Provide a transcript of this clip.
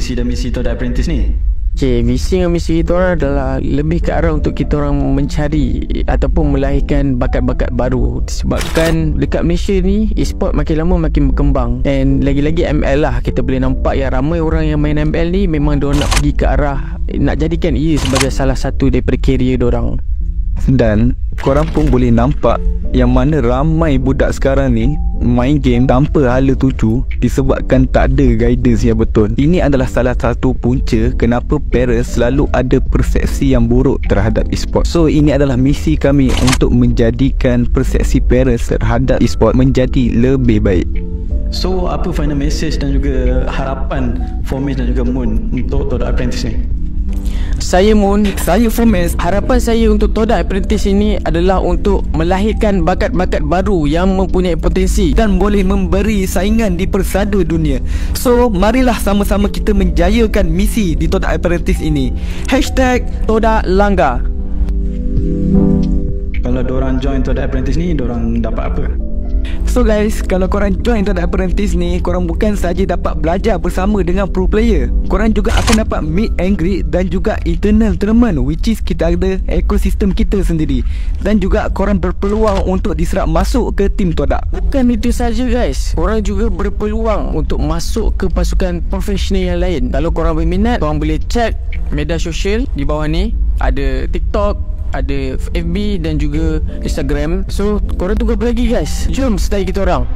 visi dan misi Todak Apprentice ni? Okay, visi dan misi kita orang adalah lebih ke arah untuk kita orang mencari ataupun melahirkan bakat-bakat baru. Sebabkan dekat Malaysia ni e-sport makin lama makin berkembang. And lagi-lagi ML lah, kita boleh nampak yang ramai orang yang main ML ni memang diorang nak pergi ke arah nak jadikan ia sebagai salah satu daripada career diorang. Dan korang pun boleh nampak yang mana ramai budak sekarang ni main game tanpa hala tuju disebabkan tak ada guidance yang betul. Ini adalah salah satu punca kenapa parents selalu ada persepsi yang buruk terhadap e-sport. So ini adalah misi kami untuk menjadikan persepsi parents terhadap e-sport menjadi lebih baik. So apa final message dan juga harapan Fomis dan juga Moon untuk Todak Apprentice ni? Saya Moon, saya Fomes. Harapan saya untuk Todak Apprentice ini adalah untuk melahirkan bakat-bakat baru yang mempunyai potensi dan boleh memberi saingan di persada dunia. So marilah sama-sama kita menjayakan misi di Todak Apprentice ini. #TodakLanggar. Kalau diorang join Todak Apprentice ni, diorang dapat apa? So guys, kalau korang join Todak Apprentice ni, korang bukan saja dapat belajar bersama dengan pro player, korang juga akan dapat meet and greet dan juga internal tournament, which is kita ada ekosistem kita sendiri. Dan juga korang berpeluang untuk diserap masuk ke tim Todak. Bukan itu saja guys, korang juga berpeluang untuk masuk ke pasukan profesional yang lain. Kalau korang berminat, korang boleh check media sosial di bawah ni. Ada TikTok, ada FB dan juga Instagram. So korang tunggu apa lagi guys? Jom sertai kita orang.